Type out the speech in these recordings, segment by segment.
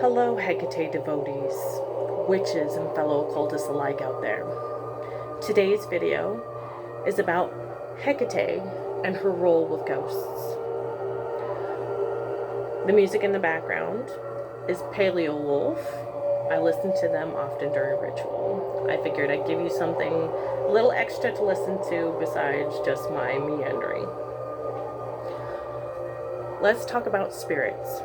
Hello, Hecate devotees, witches, and fellow occultists alike out there. Today's video is about Hecate and her role with ghosts. The music in the background is Paleo Wolf. I listen to them often during ritual. I figured I'd give you something a little extra to listen to besides just my meandering. Let's talk about spirits.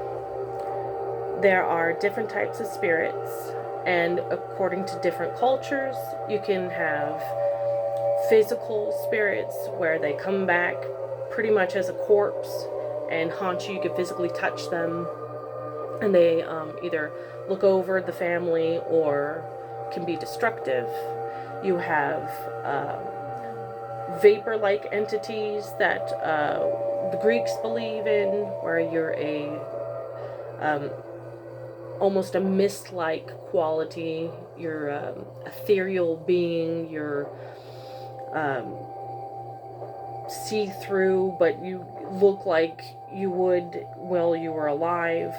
There are different types of spirits, and according to different cultures, you can have physical spirits where they come back pretty much as a corpse and haunt you. You can physically touch them, and they either look over the family or can be destructive. You have vapor-like entities that the Greeks believe in, where you're almost a mist-like quality. You're ethereal being. You're see-through, but you look like you would while you were alive.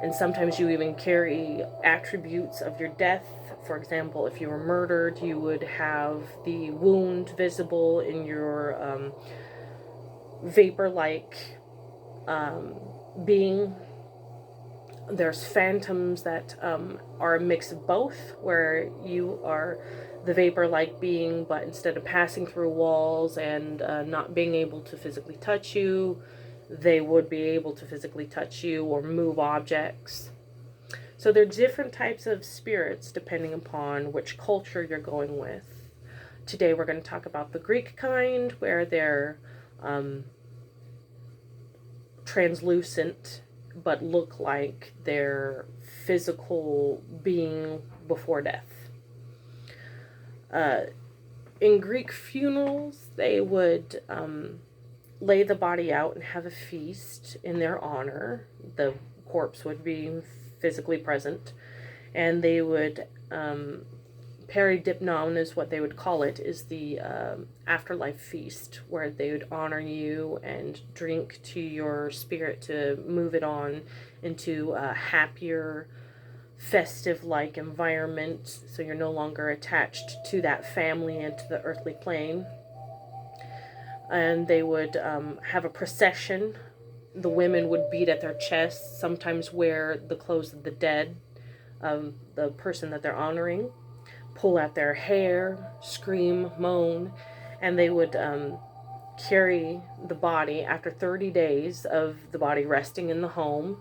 And sometimes you even carry attributes of your death. For example, if you were murdered, you would have the wound visible in your vapor-like being. There's phantoms that are a mix of both, where you are the vapor-like being, but instead of passing through walls and not being able to physically touch you, they would be able to physically touch you or move objects. So there are different types of spirits depending upon which culture you're going with. Today we're going to talk about the Greek kind, where they're translucent but look like their physical being before death. In Greek funerals, they would lay the body out and have a feast in their honor. The corpse would be physically present, and they would peridipnon is what they would call it, is the afterlife feast, where they would honor you and drink to your spirit to move it on into a happier, festive-like environment, so you're no longer attached to that family and to the earthly plane. And they would have a procession. The women would beat at their chests, sometimes wear the clothes of the dead, the person that they're honoring, pull out their hair, scream, moan, and they would carry the body after 30 days of the body resting in the home.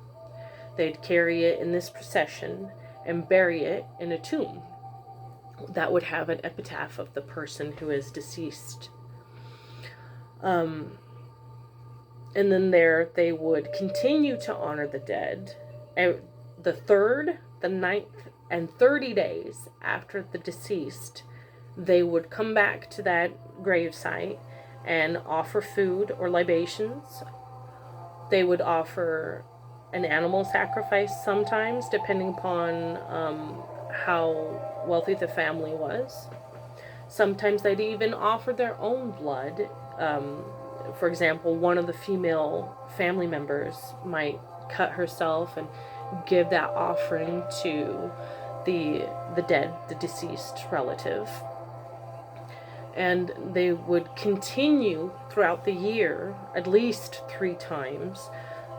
They'd carry it in this procession and bury it in a tomb that would have an epitaph of the person who is deceased. And then there they would continue to honor the dead. The 3rd, the 9th, and 30 days after the deceased, they would come back to that gravesite and offer food or libations. They would offer an animal sacrifice sometimes, depending upon how wealthy the family was. Sometimes they'd even offer their own blood. For example, one of the female family members might cut herself and give that offering to the dead, the deceased relative. And they would continue throughout the year, at least 3 times,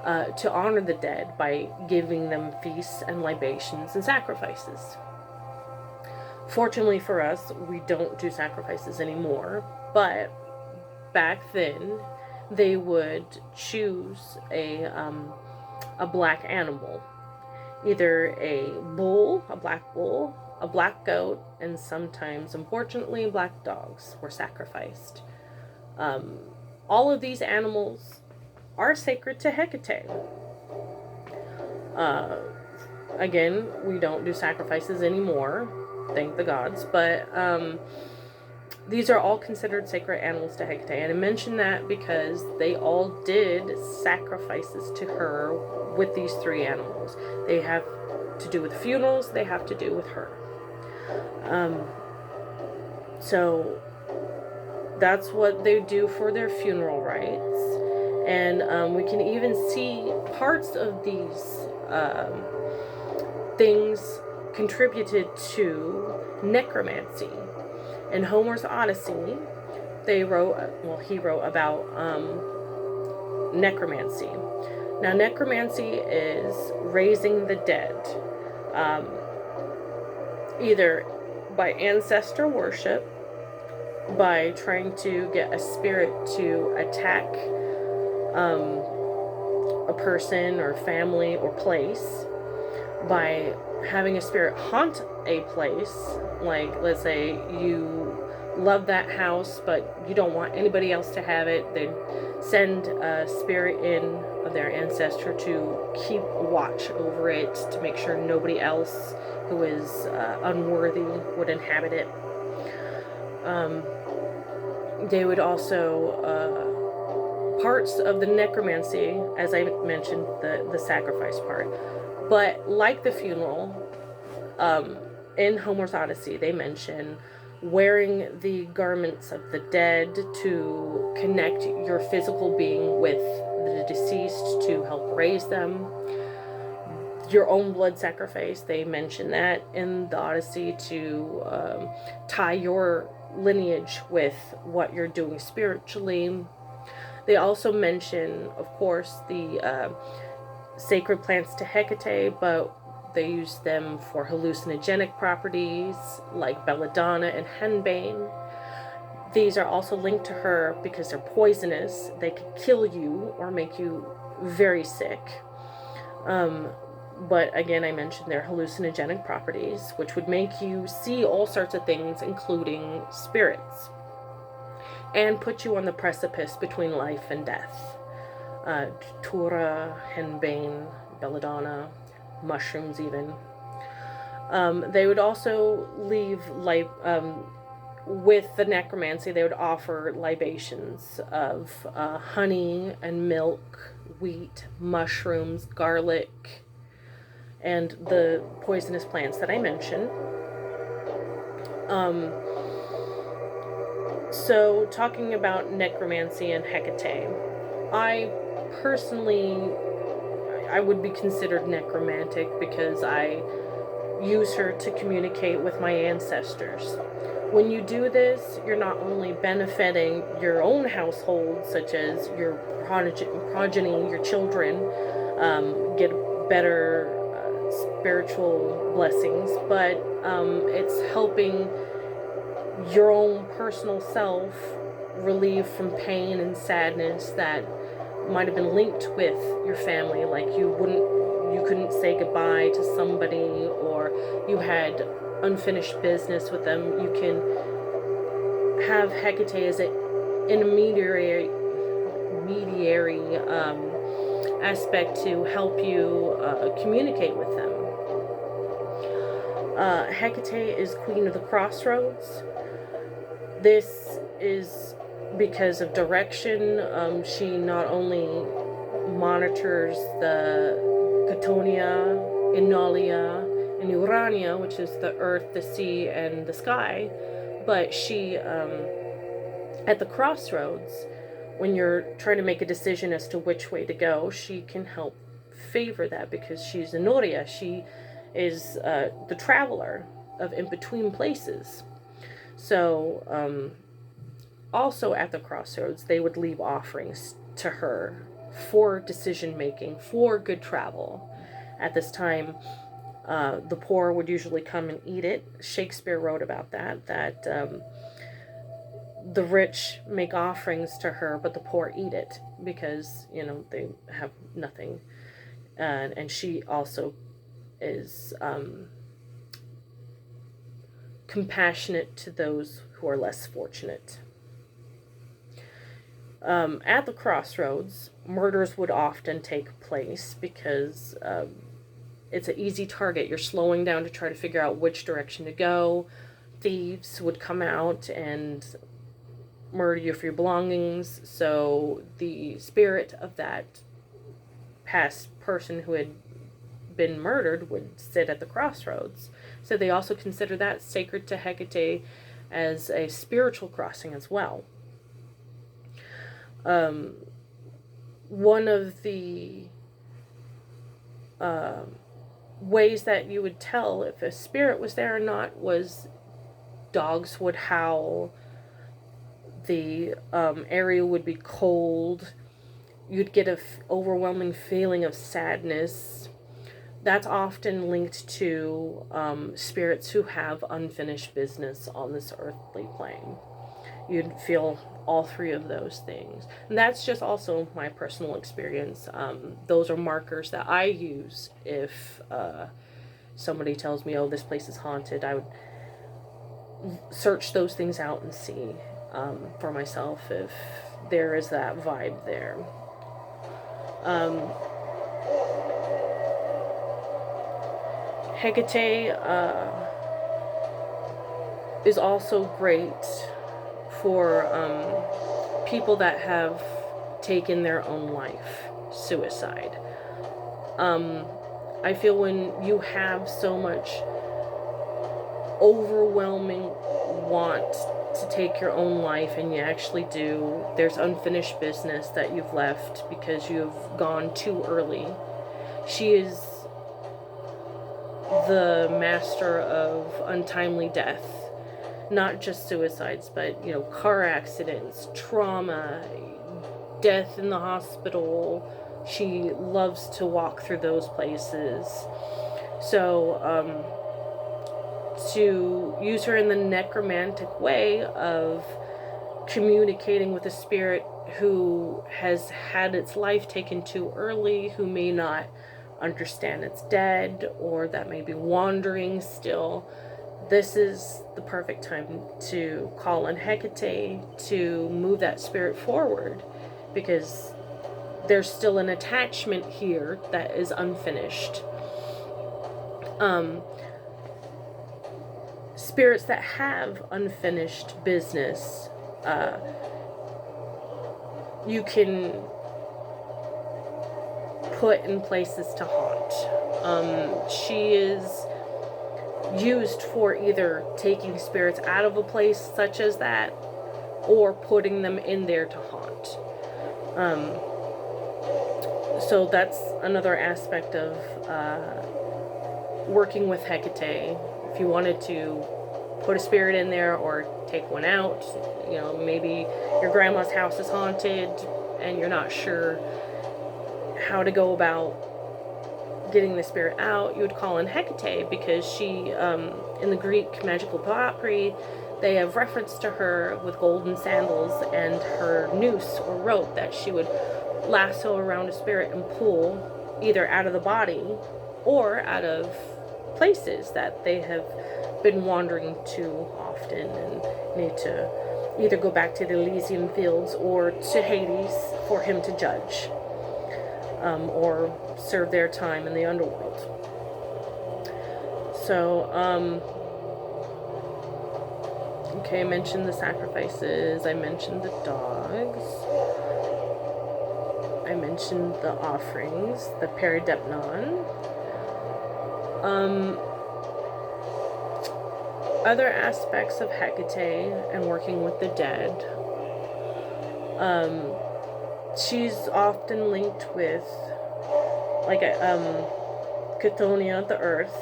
to honor the dead by giving them feasts and libations and sacrifices. Fortunately for us, we don't do sacrifices anymore, but back then they would choose a black animal, either a bull, a black goat, and sometimes, unfortunately, black dogs were sacrificed. All of these animals are sacred to Hecate. Again, we don't do sacrifices anymore, thank the gods, but these are all considered sacred animals to Hecate. And I mention that because they all did sacrifices to her with these 3 animals. They have to do with funerals, they have to do with her. So that's what they do for their funeral rites. And we can even see parts of these things contributed to necromancy. In Homer's Odyssey, he wrote about necromancy. Now, necromancy is raising the dead, either by ancestor worship, by trying to get a spirit to attack a person or family or place, by having a spirit haunt a place. Like, let's say you love that house, but you don't want anybody else to have it. They'd send a spirit in of their ancestor to keep watch over it, to make sure nobody else who is unworthy would inhabit it. They would also, parts of the necromancy, as I mentioned, the sacrifice part. But like the funeral, in Homer's Odyssey, they mention wearing the garments of the dead to connect your physical being with the deceased to help raise them. Your own blood sacrifice, they mention that in the Odyssey to tie your lineage with what you're doing spiritually. They also mention, of course, the sacred plants to Hecate, but they use them for hallucinogenic properties like belladonna and henbane. These are also linked to her because they're poisonous. They could kill you or make you very sick. But again, I mentioned their hallucinogenic properties, which would make you see all sorts of things, including spirits, and put you on the precipice between life and death. Tura, henbane, belladonna, mushrooms even. They would also leave with the necromancy, they would offer libations of honey and milk, wheat, mushrooms, garlic, and the poisonous plants that I mentioned. So talking about necromancy and Hecate, I would be considered necromantic because I use her to communicate with my ancestors. When you do this, you're not only benefiting your own household, such as your progeny, your children, get better spiritual blessings, but it's helping your own personal self relieve from pain and sadness that might have been linked with your family. Like you couldn't say goodbye to somebody, or you had unfinished business with them. You can have Hecate as an intermediary aspect to help you communicate with them. Hecate is queen of the crossroads. This is because of direction. She not only monitors the Catonia, Enolia, and Urania, which is the earth, the sea, and the sky, but she, at the crossroads, when you're trying to make a decision as to which way to go, she can help favor that because she's Enoria. She is the traveler of in-between places. So, also at the crossroads, they would leave offerings to her for decision making, for good travel. At this time, the poor would usually come and eat it. Shakespeare wrote about that the rich make offerings to her, but the poor eat it because, they have nothing. And she also is compassionate to those who are less fortunate. At the crossroads, murders would often take place because it's an easy target. You're slowing down to try to figure out which direction to go. Thieves would come out and murder you for your belongings. So the spirit of that past person who had been murdered would sit at the crossroads. So they also consider that sacred to Hecate as a spiritual crossing as well. One of the ways that you would tell if a spirit was there or not was dogs would howl, the area would be cold, you'd get an overwhelming feeling of sadness. That's often linked to spirits who have unfinished business on this earthly plane. You'd feel all three of those things. And that's just also my personal experience. Those are markers that I use if somebody tells me, oh, this place is haunted. I would search those things out and see for myself if there is that vibe there. Hecate is also great for people that have taken their own life, suicide. I feel when you have so much overwhelming want to take your own life and you actually do, there's unfinished business that you've left because you've gone too early. She is the master of untimely death, not just suicides, but car accidents, trauma, death in the hospital. She loves to walk through those places. So to use her in the necromantic way of communicating with a spirit who has had its life taken too early, who may not understand it's dead, or that may be wandering still, this is the perfect time to call on Hecate to move that spirit forward, because there's still an attachment here that is unfinished. Spirits that have unfinished business, you can put in places to haunt. She is used for either taking spirits out of a place such as that, or putting them in there to haunt. So that's another aspect of working with Hecate. If you wanted to put a spirit in there or take one out, maybe your grandma's house is haunted and you're not sure how to go about getting the spirit out, you would call in Hecate, because she, in the Greek magical pottery, they have reference to her with golden sandals and her noose or rope that she would lasso around a spirit and pull either out of the body or out of places that they have been wandering too often and need to either go back to the Elysian fields or to Hades for him to judge, or serve their time in the underworld. So, okay, I mentioned the sacrifices, I mentioned the dogs, I mentioned the offerings, the peridepnon. Other aspects of Hecate and working with the dead. She's often linked with, like, Chthoniya, the earth,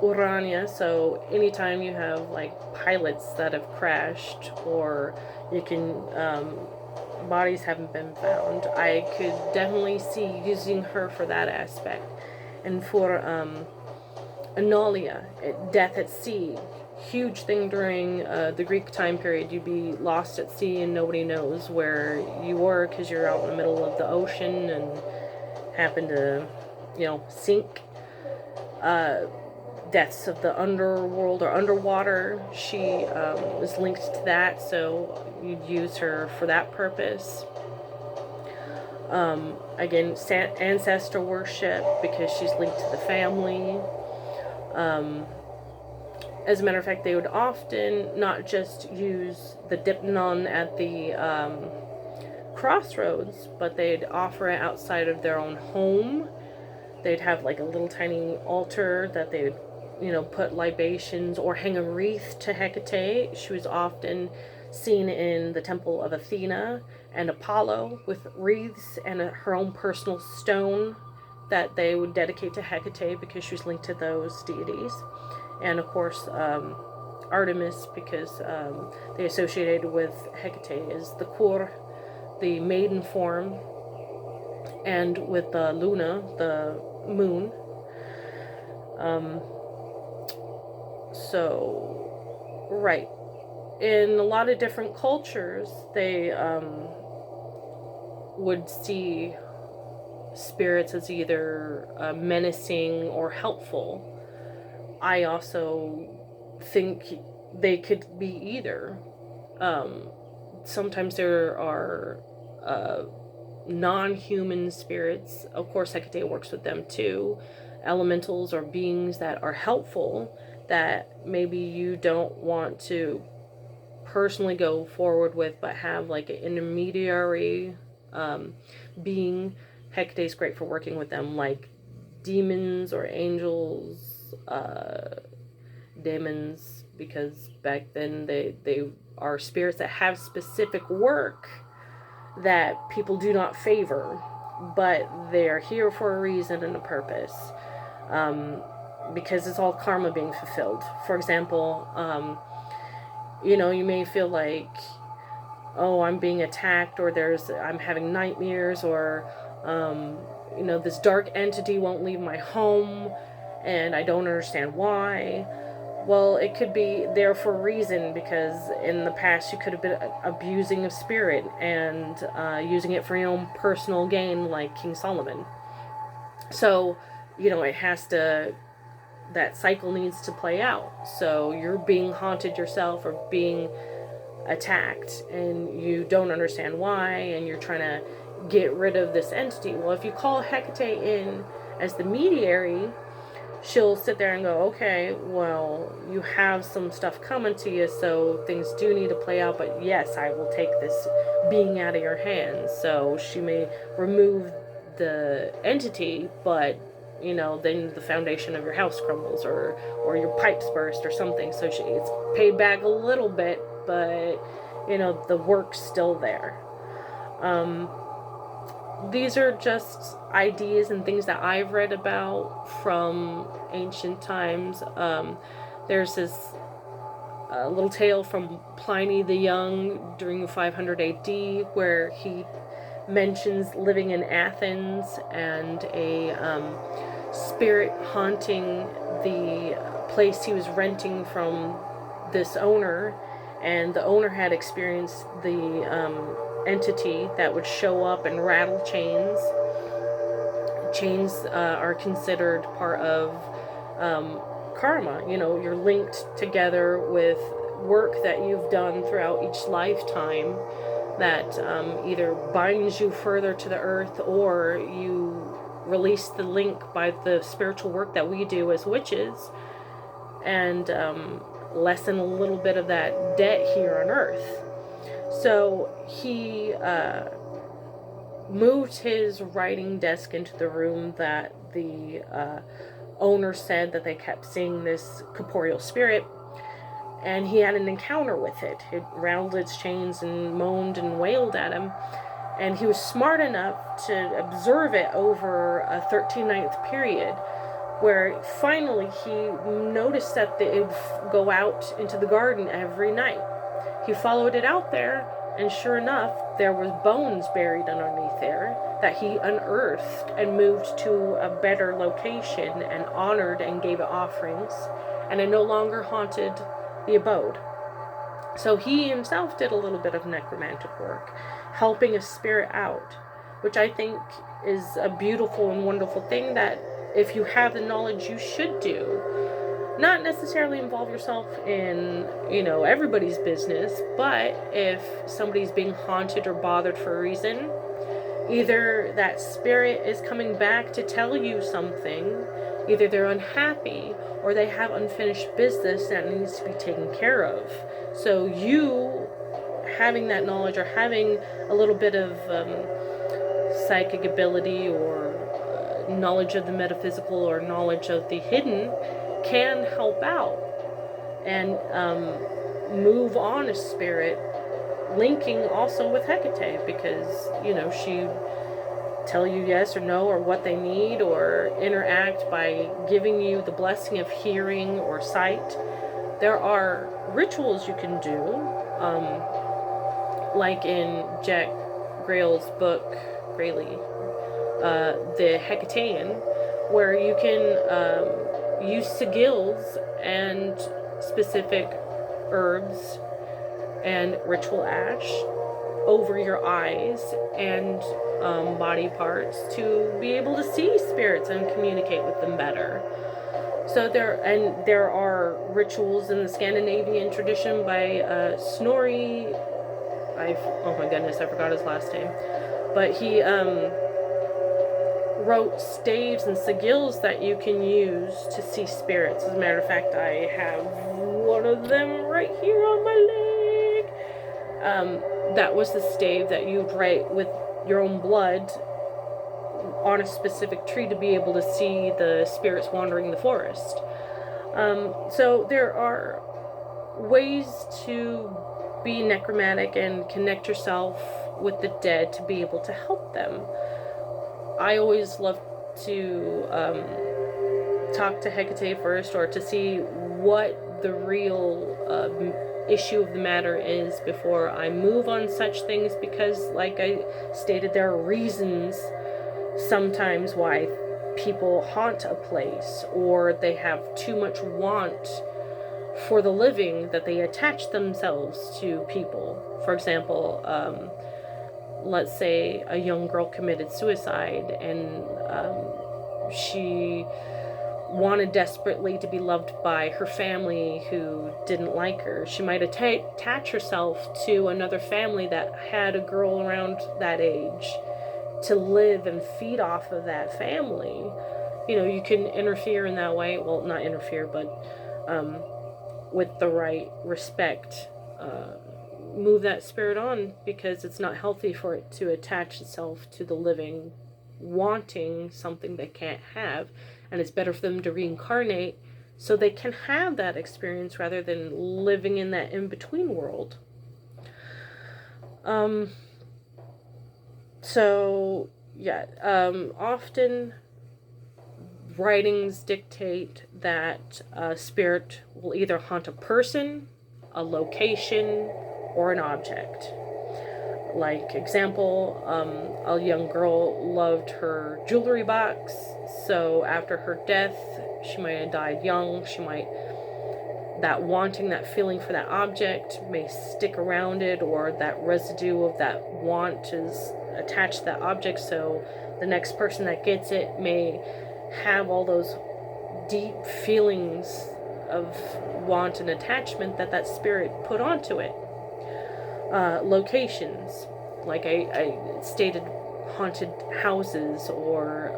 Urania, so anytime you have, like, pilots that have crashed, or you can, bodies haven't been found, I could definitely see using her for that aspect. And for, Anolia, death at sea, huge thing during the Greek time period. You'd be lost at sea and nobody knows where you were because you're out in the middle of the ocean and happen to, sink. Deaths of the underworld or underwater, she is linked to that, so you'd use her for that purpose. Again, ancestor worship, because she's linked to the family. As a matter of fact, they would often not just use the dipnon at the crossroads, but they'd offer it outside of their own home. They'd have like a little tiny altar that they would, put libations or hang a wreath to Hecate. She was often seen in the temple of Athena and Apollo with wreaths and her own personal stone that they would dedicate to Hecate because she's linked to those deities. And of course, Artemis, because they associated with Hecate is the Kur, the maiden form, and with the Luna, the moon. So, right. In a lot of different cultures, they would see spirits as either menacing or helpful. I also think they could be either. Sometimes there are non-human spirits. Of course, Hecate works with them too. Elementals or beings that are helpful that maybe you don't want to personally go forward with, but have like an intermediary being. Hecate's great for working with them, like demons or angels, demons, because back then they are spirits that have specific work that people do not favor, but they're here for a reason and a purpose, because it's all karma being fulfilled. For example, you may feel like, oh, I'm being attacked, or I'm having nightmares, or this dark entity won't leave my home and I don't understand why. Well, it could be there for a reason, because in the past you could have been abusing a spirit and using it for your own personal gain, like King Solomon. So, that cycle needs to play out. So you're being haunted yourself or being attacked and you don't understand why, and you're trying to get rid of this entity. Well, if you call Hecate in as the mediary, she'll sit there and go, okay, well, you have some stuff coming to you, so things do need to play out, but yes, I will take this being out of your hands. So she may remove the entity, but then the foundation of your house crumbles, or your pipes burst or something. So it's paid back a little bit, but the work's still there. These are just ideas and things that I've read about from ancient times. There's this little tale from Pliny the Young during 500 AD where he mentions living in Athens and a spirit haunting the place he was renting from this owner, and the owner had experienced the entity that would show up and rattle chains. Chains are considered part of karma. You're linked together with work that you've done throughout each lifetime that either binds you further to the earth, or you release the link by the spiritual work that we do as witches, and lessen a little bit of that debt here on earth. So he moved his writing desk into the room that the owner said that they kept seeing this corporeal spirit, and he had an encounter with it. It rattled its chains and moaned and wailed at him, and he was smart enough to observe it over a 13-night period, where finally he noticed that it would go out into the garden every night. He followed it out there, and sure enough, there was bones buried underneath there that he unearthed and moved to a better location and honored and gave it offerings, and it no longer haunted the abode. So he himself did a little bit of necromantic work, helping a spirit out, which I think is a beautiful and wonderful thing that if you have the knowledge, you should do. Not necessarily involve yourself in, everybody's business, but if somebody's being haunted or bothered for a reason, either that spirit is coming back to tell you something, either they're unhappy or they have unfinished business that needs to be taken care of. So you having that knowledge or having a little bit of psychic ability or knowledge of the metaphysical or knowledge of the hidden can help out and move on a spirit, linking also with Hecate, because she tell you yes or no or what they need, or interact by giving you the blessing of hearing or sight. There are rituals you can do, like in Jack Grayl's book, Grayley, the Hecatean, where you can use sigils and specific herbs and ritual ash over your eyes and body parts to be able to see spirits and communicate with them better. So there are rituals in the Scandinavian tradition by Snorri. Oh my goodness, I forgot his last name. But he wrote staves and sigils that you can use to see spirits. As a matter of fact, I have one of them right here on my leg. That was the stave that you'd write with your own blood on a specific tree to be able to see the spirits wandering the forest. So there are ways to be necromantic and connect yourself with the dead to be able to help them. I always love to talk to Hecate first, or to see what the real issue of the matter is before I move on such things, because like I stated, there are reasons sometimes why people haunt a place, or they have too much want for the living that they attach themselves to people. For example, let's say a young girl committed suicide, and she wanted desperately to be loved by her family who didn't like her. She might attach herself to another family that had a girl around that age to live and feed off of that family. You know, you can interfere in that way. Well, not interfere, but with the right respect, move that spirit on, because it's not healthy for it to attach itself to the living wanting something they can't have, and it's better for them to reincarnate so they can have that experience rather than living in that in-between world. So yeah, often writings dictate that a spirit will either haunt a person, a location, or an object. Like example, a young girl loved her jewelry box, so after her death, she might have died young. That wanting, that feeling for that object may stick around it, or that residue of that want is attached to that object, so the next person that gets it may have all those deep feelings of want and attachment that spirit put onto it. Locations, like I stated, haunted houses, or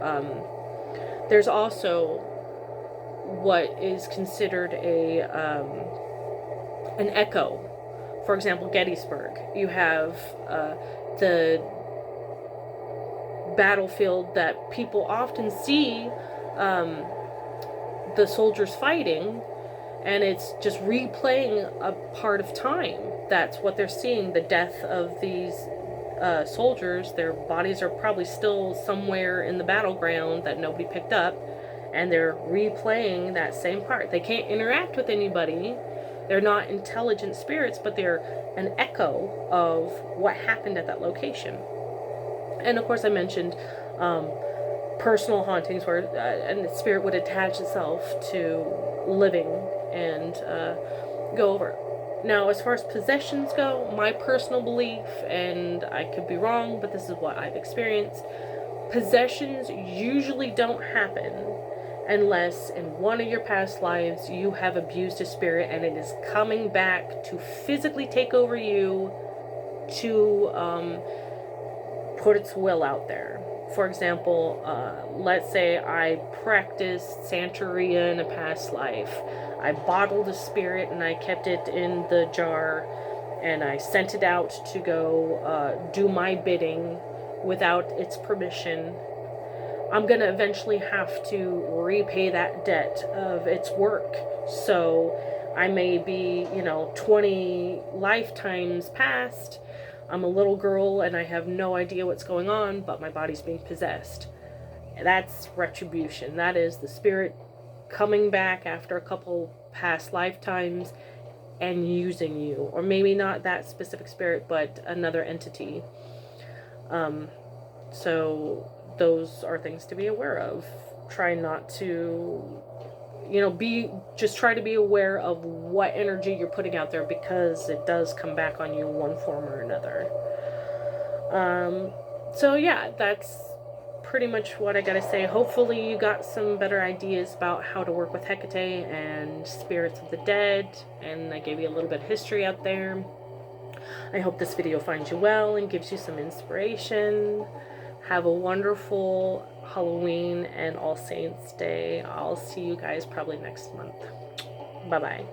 there's also what is considered an echo. For example, Gettysburg. You have the battlefield that people often see the soldiers fighting, and it's just replaying a part of time. That's what they're seeing, the death of these soldiers. Their bodies are probably still somewhere in the battleground that nobody picked up, and they're replaying that same part. They can't interact with anybody. They're not intelligent spirits, but they're an echo of what happened at that location. And of course I mentioned personal hauntings where and the spirit would attach itself to living and go over. Now, as far as possessions go, my personal belief, and I could be wrong, but this is what I've experienced, possessions usually don't happen unless in one of your past lives you have abused a spirit and it is coming back to physically take over you, to put its will out there. For example, let's say I practiced Santeria in a past life. I bottled a spirit and I kept it in the jar, and I sent it out to go do my bidding without its permission. I'm going to eventually have to repay that debt of its work. So I may be, 20 lifetimes past, I'm a little girl and I have no idea what's going on, but my body's being possessed. That's retribution. That is the spirit coming back after a couple past lifetimes and using you. Or maybe not that specific spirit, but another entity. So those are things to be aware of. Try not to, just try to be aware of what energy you're putting out there, because it does come back on you in one form or another. So yeah, that's pretty much what I gotta say. Hopefully you got some better ideas about how to work with Hecate and spirits of the dead, and I gave you a little bit of history out there. I hope this video finds you well and gives you some inspiration. Have a wonderful Halloween and All Saints Day. I'll see you guys probably next month. Bye-bye.